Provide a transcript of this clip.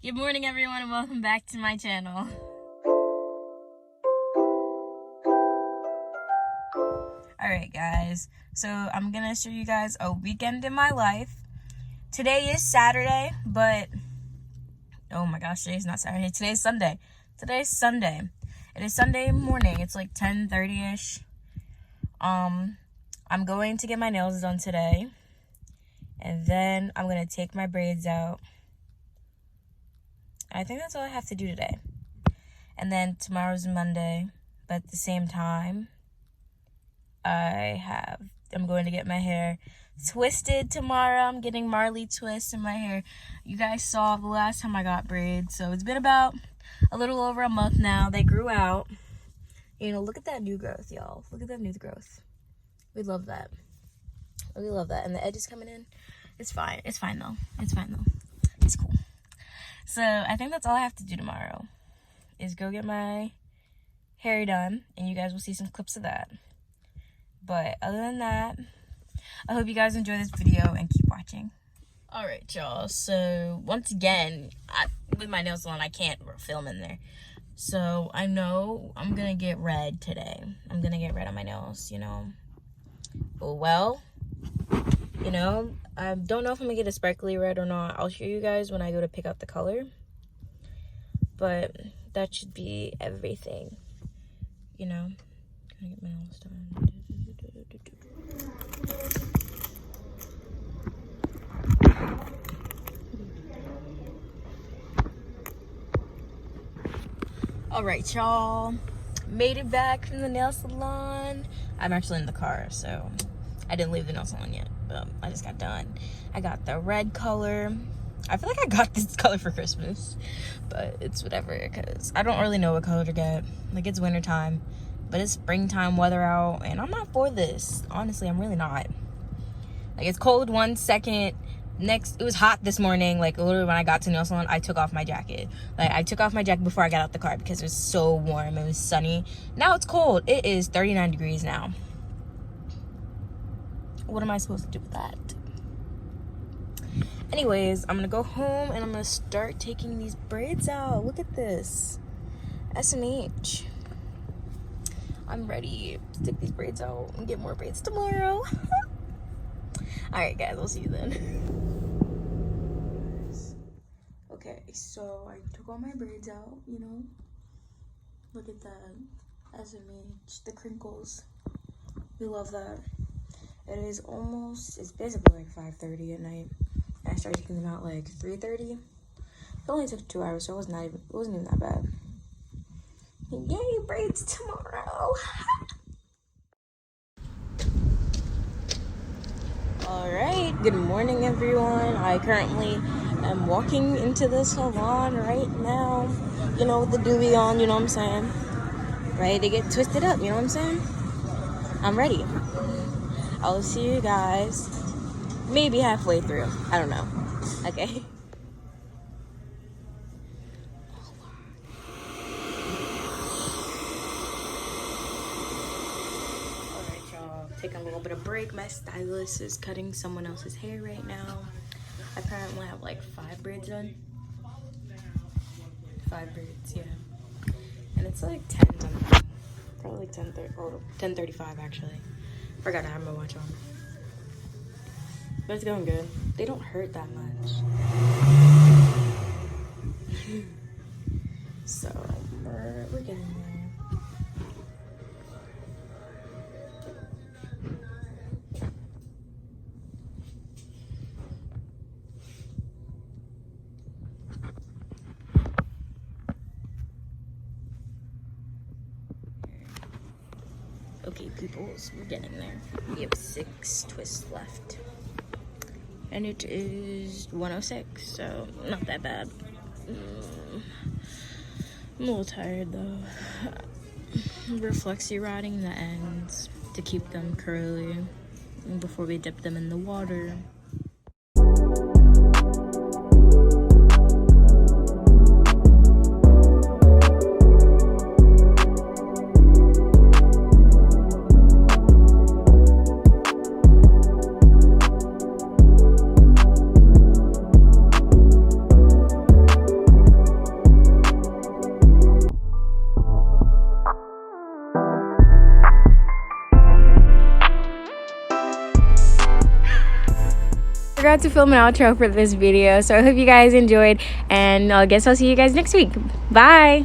Good morning, everyone, and welcome back to my channel. Alright, guys, so I'm gonna show you guys a weekend in my life. Today is Saturday, but oh my gosh, today's not Saturday. Today's Sunday. Today's Sunday. It is Sunday morning. It's like 10:30ish. I'm going to get my nails done today, and then I'm gonna take my braids out. I think that's all I have to do today. And then tomorrow's Monday, but at the same time, I'm going to get my hair twisted tomorrow. I'm getting Marley twists in my hair. You guys saw the last time I got braids, so it's been about a little over a month now. They grew out. You know, look at that new growth, y'all. Look at that new growth. We love that. We love that. And the edge is coming in. It's fine. It's fine, though. It's fine, though. It's cool. So I think that's all I have to do tomorrow is go get my hair done, and you guys will see some clips of that. But other than that, I hope you guys enjoy this video and keep watching. Alright, y'all. So once again, with my nails salon, I can't film in there. So I know I'm going to get red today. I'm going to get red on my nails, you know. Well, you know, I don't know if I'm going to get a sparkly red or not. I'll show you guys when I go to pick out the color. But that should be everything, you know. Gonna get my nails done. Alright, y'all. Made it back from the nail salon. I'm actually in the car, so I didn't leave the nail salon yet. I just got done. I got the red color. I feel like I got this color for Christmas, but it's whatever, because I don't really know what color to get. Like, it's winter time, but it's springtime weather out, and I'm not for this. Honestly, I'm really not. Like, it's cold 1 second. Next, it was hot this morning. Like, literally when I got to nail salon, I took off my jacket. Like, I took off my jacket before I got out the car because it was so warm. It was sunny. Now it's cold. It is 39 degrees now. What am I supposed to do with that? Anyways, I'm gonna go home and I'm gonna start taking these braids out. Look at this. SMH. I'm ready to take these braids out and get more braids tomorrow. Alright, guys, I'll see you then. Okay, so I took all my braids out, you know. Look at that. SMH, the crinkles. We love that. It is it's basically like 5:30 at night. I started taking them out like 3:30. It only took 2 hours, so it wasn't even that bad. Yay, braids tomorrow. Alright, good morning, everyone. I currently am walking into the salon right now. You know, with the doobie on, you know what I'm saying? Ready to get twisted up, you know what I'm saying? I'm ready. I'll see you guys maybe halfway through. I don't know. Okay. Alright, y'all. Taking a little bit of break. My stylist is cutting someone else's hair right now. I apparently have like 5 braids done. 5 braids, yeah. And it's like 10 something. Probably like 10:35 actually. Forgot to have my watch on. But it's going good. They don't hurt that much. So, we're getting there. Okay, peoples, we're getting there. We have 6 twists left. And it is 1:06, so not that bad. I'm a little tired though. We're flexi rotting the ends to keep them curly before we dip them in the water. forgot to film an outro for this video. So I hope you guys enjoyed, and I guess I'll see you guys next week. Bye.